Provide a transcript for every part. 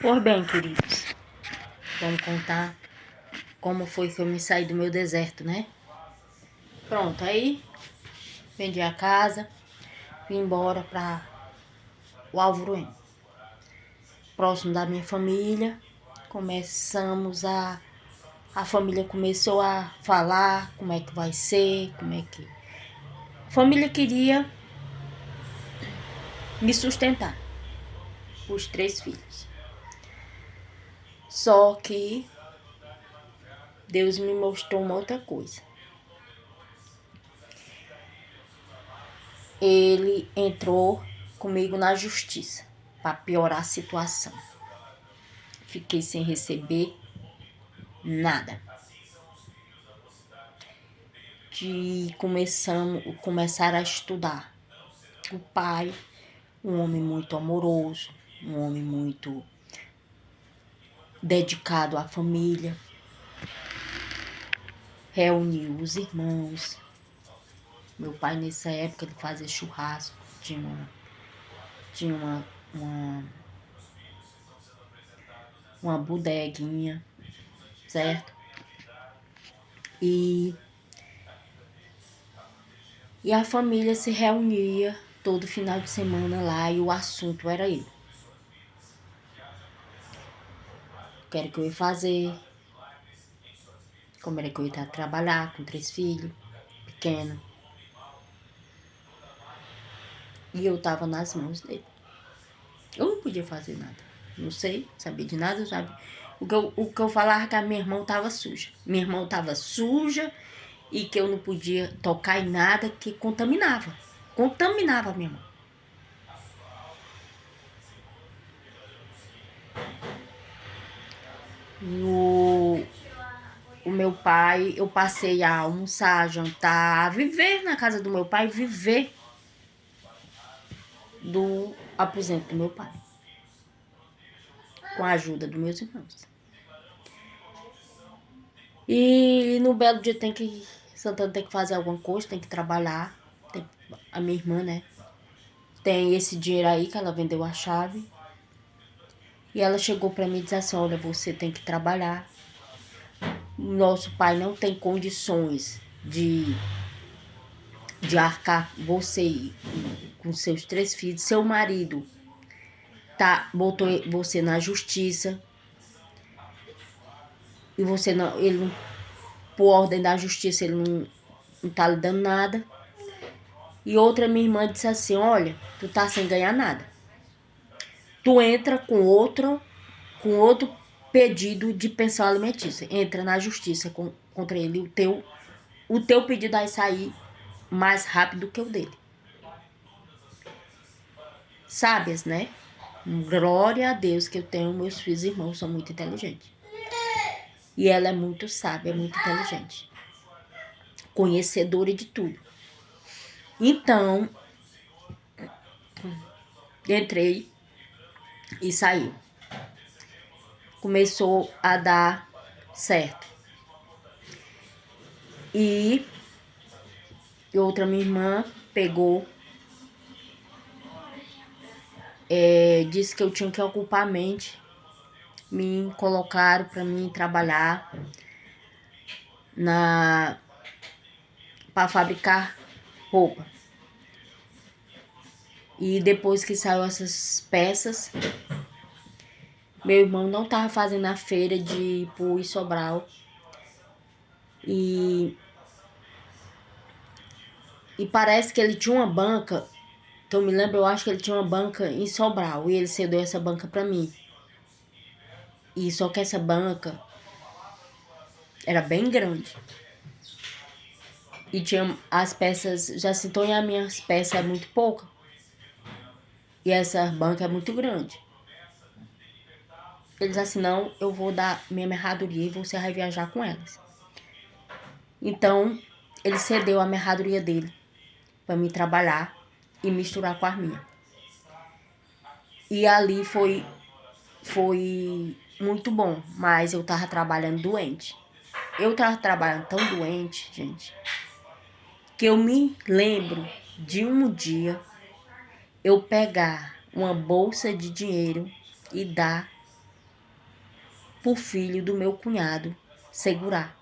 Pois bem, queridos, vamos contar como foi que eu me saí do meu deserto, né? Pronto, aí vendi a casa, vim embora para o Alvorueno, próximo da minha família. A família começou a falar como é que vai ser, A família queria me sustentar, os 3 filhos. Só que Deus me mostrou uma outra coisa. Ele entrou comigo na justiça para piorar a situação. Fiquei sem receber nada. Começaram a estudar. O pai, um homem muito amoroso, um homem muito dedicado à família, reuniu os irmãos. Meu pai, nessa época, ele fazia churrasco, tinha uma bodeguinha, certo? E a família se reunia todo final de semana lá e o assunto era ele. O que era que eu ia fazer? Como era que eu ia trabalhar com 3 filhos pequenos? E eu tava nas mãos dele. Eu não podia fazer nada. Não sei, sabia de nada, sabe? O que eu falava que a minha irmã tava suja. Minha irmã tava suja e que eu não podia tocar em nada que contaminava. Contaminava a minha irmã. O meu pai, eu passei a almoçar, jantar, viver na casa do meu pai, viver do aposento do meu pai, com a ajuda dos meus irmãos. E no belo dia Santana tem que fazer alguma coisa, tem que trabalhar. A minha irmã, né? Tem esse dinheiro aí que ela vendeu a chave. E ela chegou pra mim e disse assim: olha, você tem que trabalhar. Nosso pai não tem condições de arcar você com seus 3 filhos. Seu marido botou você na justiça. E você não, ele não, por ordem da justiça, ele não tá lhe dando nada. E outra minha irmã disse assim: olha, tu tá sem ganhar nada. Tu entra com outro pedido de pensão alimentícia. Entra na justiça contra ele. O teu pedido vai sair mais rápido que o dele. Sábias, né? Glória a Deus que eu tenho meus filhos e irmãos, são muito inteligentes. E ela é muito sábia, muito inteligente. Conhecedora de tudo. Então, entrei e saiu. Começou a dar certo. E outra minha irmã pegou, disse que eu tinha que ocupar a mente. Me colocaram para mim trabalhar para fabricar roupa. E depois que saiu essas peças, meu irmão não tava fazendo a feira de Ipu e Sobral. E parece que ele tinha uma banca, que eu me lembro, eu acho que ele tinha uma banca em Sobral. E ele cedeu essa banca pra mim. E só que essa banca era bem grande. E tinha as peças, já citou, e as minhas peças é muito pouca. E essa banca é muito grande. Eles assim, não, eu vou dar minha mercadoria e você vai viajar com elas. Então, ele cedeu a mercadoria dele para me trabalhar e misturar com a minha. E ali foi muito bom, mas eu tava trabalhando doente. Eu tava trabalhando tão doente, gente, que eu me lembro de um dia eu pegar uma bolsa de dinheiro e dar pro filho do meu cunhado segurar.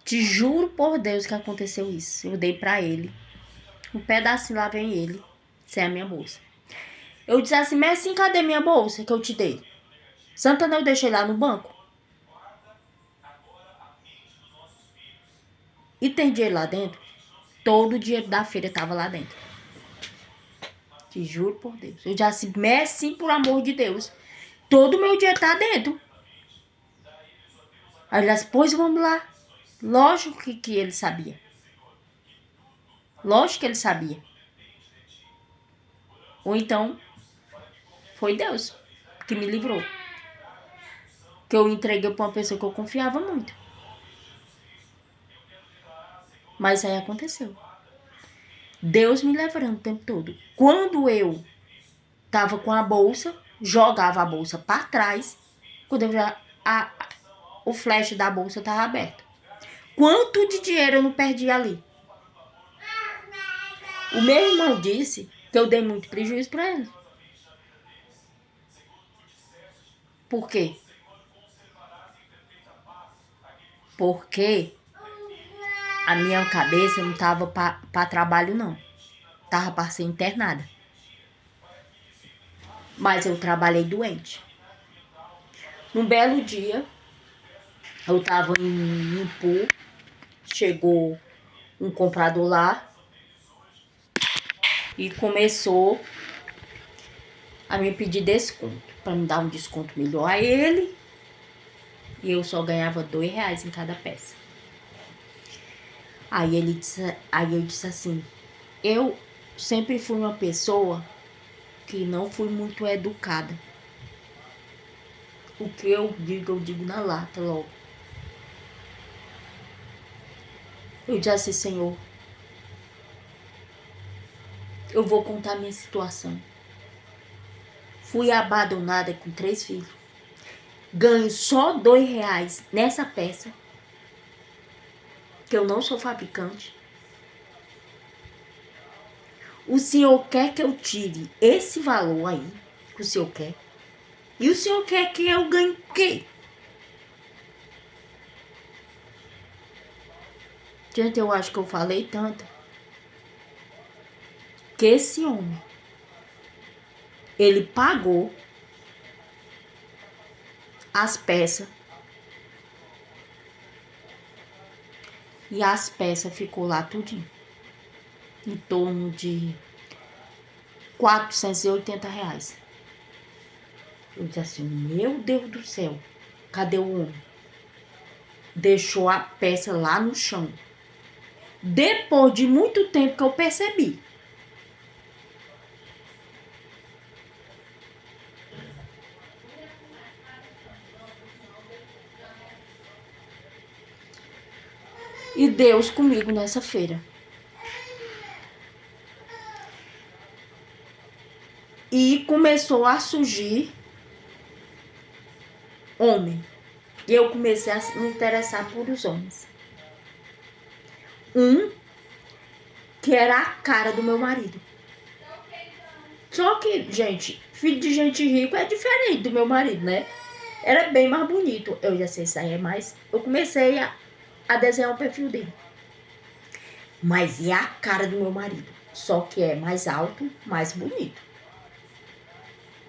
Te juro por Deus que aconteceu isso. Eu dei pra ele. Um pedacinho lá vem ele, sem a minha bolsa. Eu disse assim, Messi, cadê minha bolsa que eu te dei? Santana, eu deixei lá no banco. E tem dinheiro lá dentro? Todo o dinheiro da feira tava lá dentro. Te juro por Deus. Eu já disse, Messi, por amor de Deus. Todo o meu dinheiro tá dentro. Aí ele disse, pois vamos lá. Lógico que ele sabia. Lógico que ele sabia. Ou então, foi Deus que me livrou. Que eu entreguei pra uma pessoa que eu confiava muito. Mas aí aconteceu. Deus me levando o tempo todo. Quando eu tava com a bolsa, jogava a bolsa para trás. Quando eu já... o flash da bolsa tava aberto. Quanto de dinheiro eu não perdi ali? O meu irmão disse que eu dei muito prejuízo para ele. Por quê? Porque a minha cabeça não tava para trabalho, não. Tava para ser internada. Mas eu trabalhei doente. Num belo dia, eu tava em um pool, chegou um comprador lá e começou a me pedir desconto, para me dar um desconto melhor a ele. E eu só ganhava R$2 em cada peça. Aí eu disse assim, eu sempre fui uma pessoa que não fui muito educada. O que eu digo na lata logo. Eu disse assim, Senhor, eu vou contar minha situação. Fui abandonada com 3 filhos. Ganho só R$2 nessa peça. Que eu não sou fabricante. O senhor quer que eu tire esse valor aí, que o senhor quer. E o senhor quer que eu ganhe o quê? Gente, eu acho que eu falei tanto. Que esse homem, ele pagou as peças. E as peças ficou lá tudinho. Em torno de R$480. Eu disse assim, meu Deus do céu, cadê o homem? Deixou a peça lá no chão. Depois de muito tempo que eu percebi. E Deus comigo nessa feira. E começou a surgir homem. E eu comecei a me interessar por os homens. Um que era a cara do meu marido. Só que, gente, filho de gente rica é diferente do meu marido, né? Era bem mais bonito. Eu já sei isso aí é mais. Eu comecei a desenhar o perfil dele. Mas é a cara do meu marido. Só que é mais alto, mais bonito.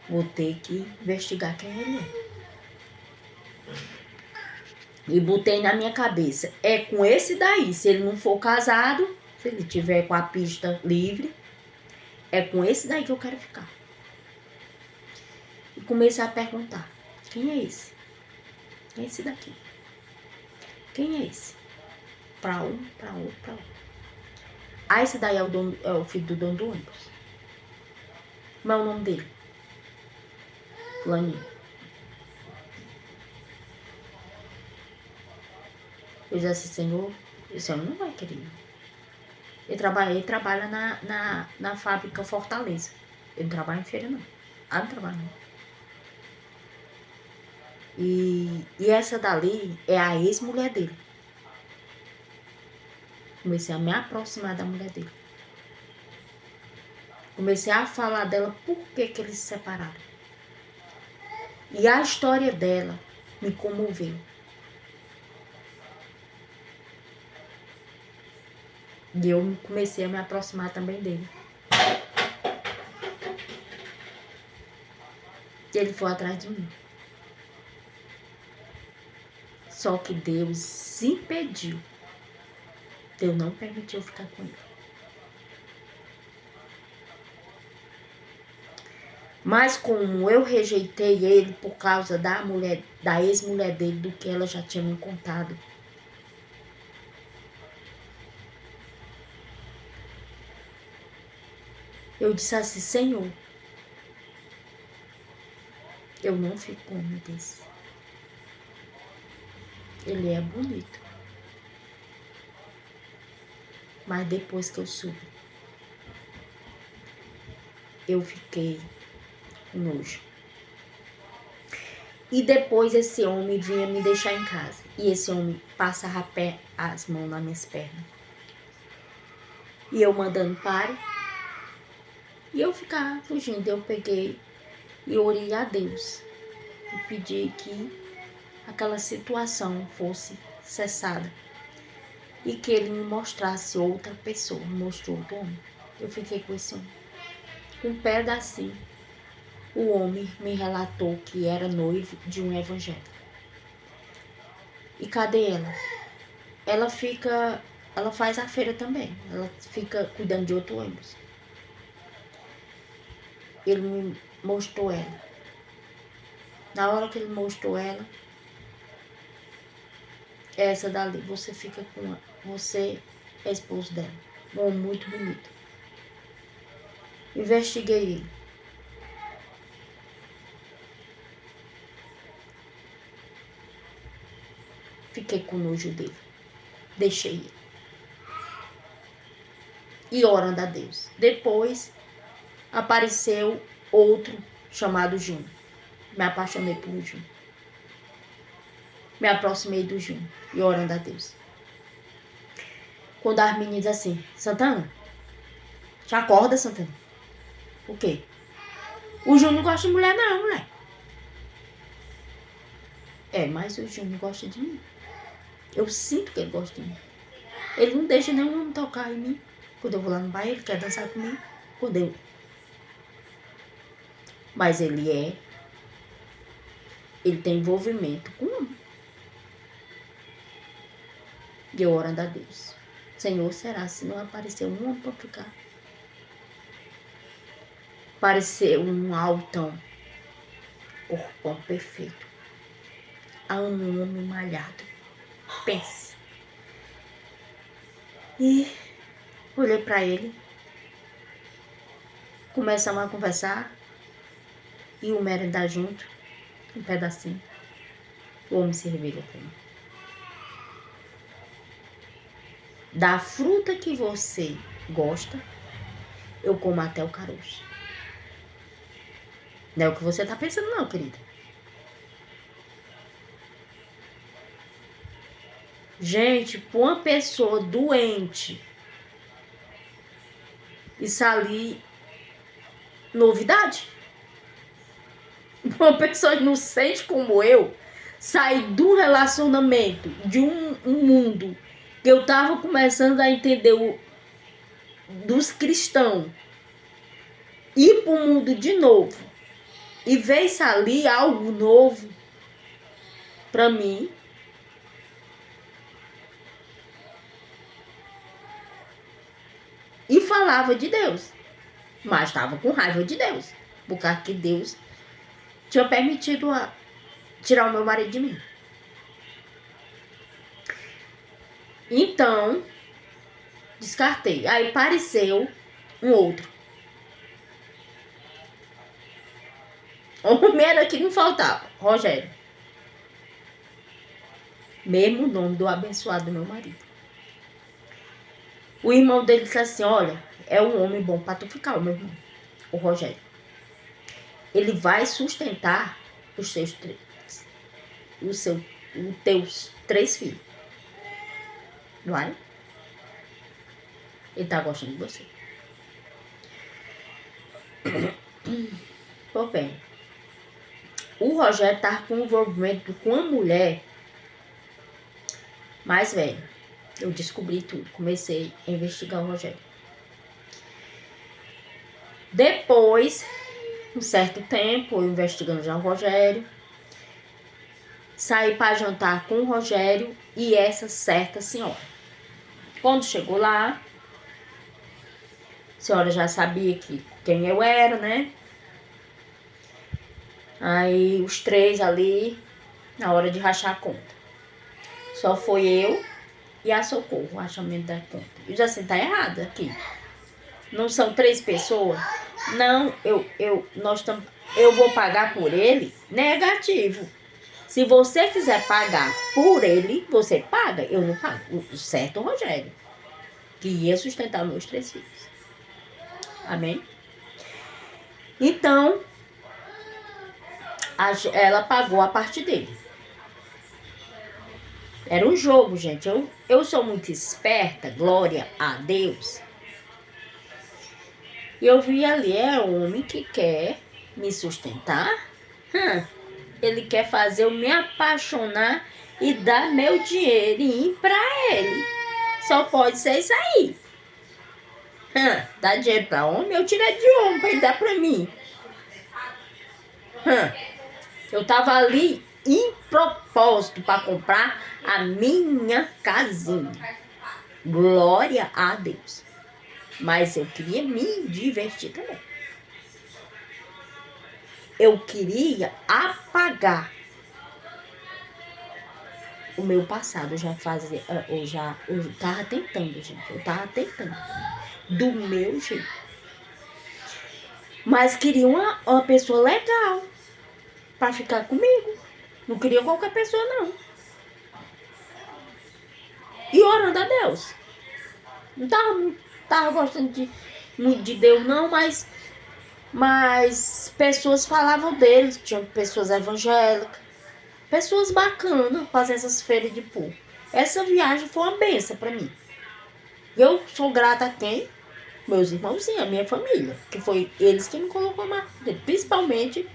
Vou ter que investigar quem ele é. E botei na minha cabeça. É com esse daí. Se ele não for casado, se ele tiver com a pista livre, é com esse daí que eu quero ficar. E comecei a perguntar. Quem é esse? Quem é esse daqui? Quem é esse? Pra um, pra outro, pra outro. Ah, esse daí é o filho do dono do ônibus. Como é o nome dele? Fulaninho. Eu disse assim, Senhor, o Senhor não vai querer. Ele trabalha na fábrica Fortaleza. Ele não trabalha em feira, não. Ah, não trabalha, não. E essa dali é a ex-mulher dele. Comecei a me aproximar da mulher dele. Comecei a falar dela por que eles se separaram. E a história dela me comoveu. E eu comecei a me aproximar também dele. E ele foi atrás de mim. Só que Deus impediu. Deus não permitiu ficar com ele. Mas como eu rejeitei ele por causa da ex-mulher dele, do que ela já tinha me contado, eu disse assim, Senhor, eu não fico com um homem desse. Ele é bonito. Mas depois que eu soube, eu fiquei com nojo. E depois esse homem vinha me deixar em casa. E esse homem passava as mãos nas minhas pernas. E eu mandando pare. E eu ficava fugindo. Eu peguei e orei a Deus. E pedi que aquela situação fosse cessada. E que ele me mostrasse outra pessoa. Me mostrou outro homem. Eu fiquei com esse homem. Com um pedacinho. O homem me relatou que era noivo de um evangélico. E cadê ela? Ela faz a feira também. Ela fica cuidando de outro ônibus. Ele me mostrou ela. Na hora que ele mostrou ela, essa dali, você fica com ela. Você é esposo dela. Um homem muito bonito. Investiguei ele. Fiquei com nojo dele. Deixei ele. E orando a Deus. Depois apareceu outro chamado Júnior. Me apaixonei por Júnior. Me aproximei do Júnior. E orando a Deus. Quando as meninas assim, Santana, te acorda, Santana. O quê? O Júnior não gosta de mulher não, mulher. É, mas o Júnior gosta de mim. Eu sinto que ele gosta de mim. Ele não deixa nenhum homem tocar em mim. Quando eu vou lá no baile, ele quer dançar comigo. Mas ele tem envolvimento com homem. E eu orando a Deus. Senhor, será se não aparecer um homem para ficar? Apareceu um altão, corpão perfeito. Um homem malhado. Pense. E olhei para ele. Começamos a conversar. E o merendar junto. Um pedacinho. O homem se revelou para mim. Da fruta que você gosta, eu como até o caroço. Não é o que você tá pensando não, querida. Gente, pra uma pessoa doente, isso ali, novidade. Uma pessoa inocente como eu, sair de um relacionamento, de um mundo que eu tava começando a entender dos cristãos, ir pro mundo de novo e ver isso ali, algo novo, pra mim, e falava de Deus, mas estava com raiva de Deus, por causa que Deus tinha permitido tirar o meu marido de mim. Então, descartei. Aí apareceu um outro. O primeiro aqui não faltava, Rogério. Mesmo nome do abençoado do meu marido. O irmão dele disse assim, olha, é um homem bom pra tu ficar, o meu irmão, o Rogério. Ele vai sustentar os teus 3 filhos. Não é? Ele tá gostando de você. Pô, bem. O Rogério tava com envolvimento com uma mulher mais velha. Eu descobri tudo. Comecei a investigar o Rogério. Depois, um certo tempo, eu investigando já o Rogério, saí para jantar com o Rogério e essa certa senhora. Quando chegou lá, a senhora já sabia quem eu era, né? Aí os três ali, na hora de rachar a conta. Só foi eu e a Socorro, o rachamento da conta. Eu já assim, tá errado aqui. Não são 3 pessoas? Não, eu vou pagar por ele negativo. Se você quiser pagar por ele, você paga. Eu não pago. O certo, o Rogério, que ia sustentar meus 3 filhos. Amém? Então, ela pagou a parte dele. Era um jogo, gente. Eu sou muito esperta, glória a Deus. E eu vi ali, é um homem que quer me sustentar. Ele quer fazer eu me apaixonar e dar meu dinheirinho pra ele. Só pode ser isso aí. Dá dinheiro pra homem? Eu tirei de homem pra ele dar pra mim. Eu tava ali em propósito para comprar a minha casinha. Glória a Deus. Mas eu queria me divertir também. Eu queria apagar o meu passado. Eu tava tentando, gente. Eu tava tentando. Do meu jeito. Mas queria uma pessoa legal para ficar comigo. Não queria qualquer pessoa, não. E orando a Deus. Não tava gostando muito de Deus, não, mas pessoas falavam dele. Tinha pessoas evangélicas, pessoas bacanas fazendo essas feiras de povo. Essa viagem foi uma benção para mim. Eu sou grata a quem? Meus irmãozinhos, a minha família, que foi eles que me colocou na marca dele. Principalmente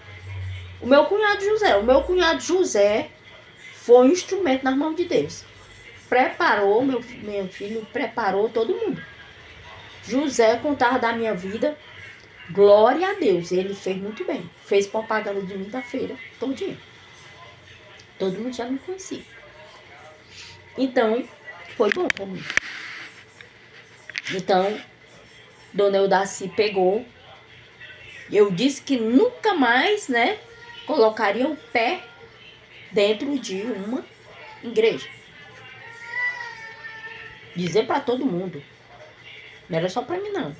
o meu cunhado José. O meu cunhado José foi um instrumento nas mãos de Deus. Preparou, meu filho preparou todo mundo. José contava da minha vida, glória a Deus, ele fez muito bem. Fez propaganda de mim da feira, todo dia. Todo mundo já me conhecia. Então, foi bom pra mim. Então, Dona Eudaci pegou. Eu disse que nunca mais, né, colocaria o pé dentro de uma igreja. Dizer pra todo mundo. Não era só pra mim, não.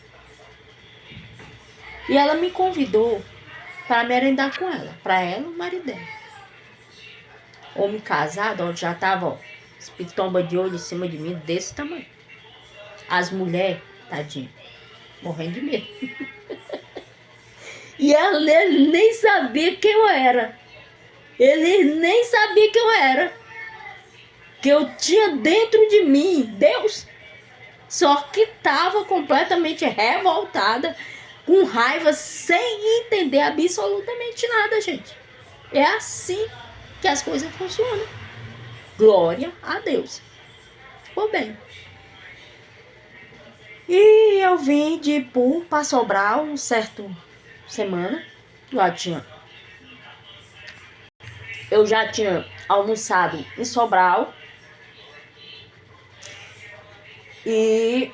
E ela me convidou para merendar com ela. Pra ela e o marido dela. Homem casado, onde já tava, ó, pitomba de olho em cima de mim, desse tamanho. As mulheres, tadinha, morrendo de medo. E ele nem sabia quem eu era. Ele nem sabia quem eu era. Que eu tinha dentro de mim Deus. Só que tava completamente revoltada, com raiva, sem entender absolutamente nada, gente. É assim que as coisas funcionam. Glória a Deus. Ficou bem. E eu vim de Ipu para Sobral um certo semana. Eu já tinha almoçado em Sobral. E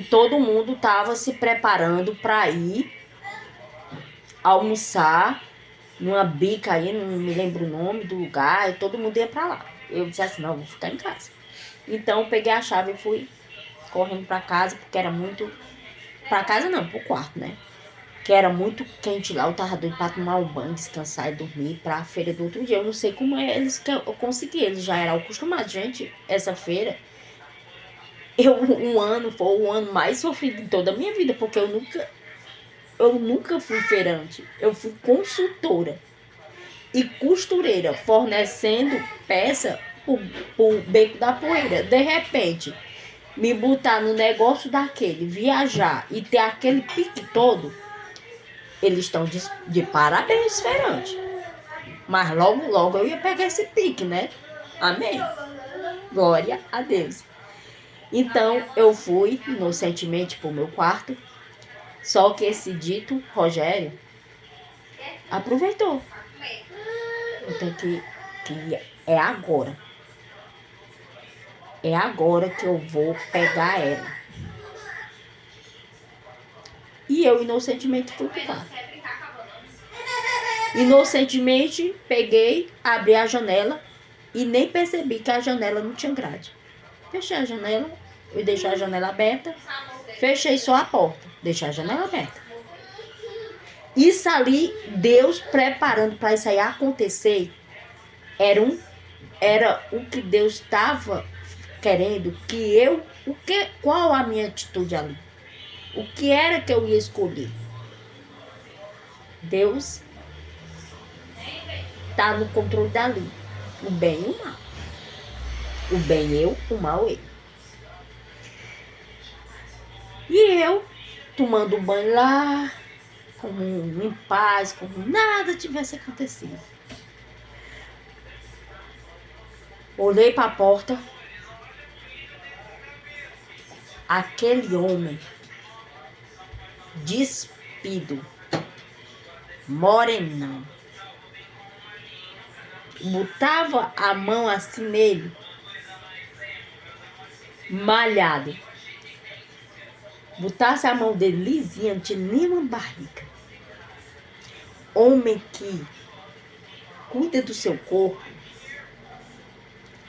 todo mundo tava se preparando para ir almoçar numa bica aí, não me lembro o nome do lugar, e todo mundo ia para lá. Eu disse assim, não, eu vou ficar em casa. Então eu peguei a chave e fui correndo para casa, porque era muito... Para casa não, pro quarto, né? Que era muito quente lá, eu tava doido pra tomar um banho, descansar e dormir pra feira do outro dia. Eu não sei como eles que eu consegui, eles já eram acostumados. Gente, essa feira... Foi o ano mais sofrido de toda a minha vida, porque eu nunca fui feirante. Eu fui consultora e costureira, fornecendo peça pro Beco da Poeira. De repente, me botar no negócio daquele, viajar e ter aquele pique todo, eles estão de parabéns, feirante. Mas logo, logo eu ia pegar esse pique, né? Amém? Glória a Deus. Então, eu fui inocentemente pro meu quarto. Só que esse dito Rogério aproveitou. Eu tenho que é agora. É agora que eu vou pegar ela. E eu inocentemente fui pro quarto. Inocentemente peguei, abri a janela e nem percebi que a janela não tinha grade. Fechei a janela, eu deixei a janela aberta, fechei só a porta, deixei a janela aberta. Isso ali, Deus preparando para isso aí acontecer, era o que Deus estava querendo que qual a minha atitude ali? O que era que eu ia escolher? Deus está no controle dali, o bem e o mal. O bem eu, o mal ele. E eu, tomando banho lá, como em paz, como nada tivesse acontecido. Olhei para a porta, aquele homem, despido, morenão, botava a mão assim nele, malhado. Botasse a mão dele lisinha, não tinha nenhuma barriga. Homem que cuida do seu corpo,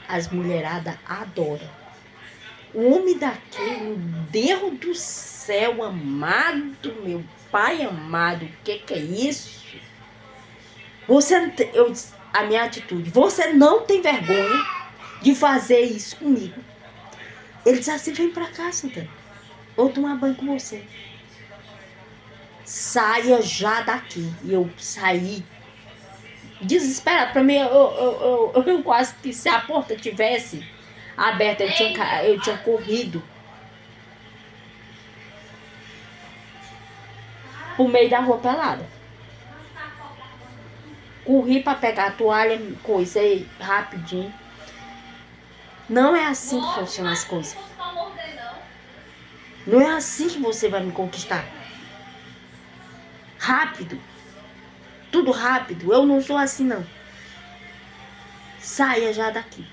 as mulheradas adoram. O homem daquele, Deus do céu amado, meu pai amado, o que é isso? Você não tem, a minha atitude, você não tem vergonha de fazer isso comigo. Ele disse assim, vem pra cá, Santana. Vou tomar banho com você. Saia já daqui. E eu saí desesperada. Pra mim, eu quase que se a porta tivesse aberta, eu tinha corrido pro meio da rua pelada. Corri pra pegar a toalha, coisa aí, rapidinho. Não é assim que funcionam as coisas. Não é assim que você vai me conquistar. Rápido. Tudo rápido. Eu não sou assim, não. Saia já daqui.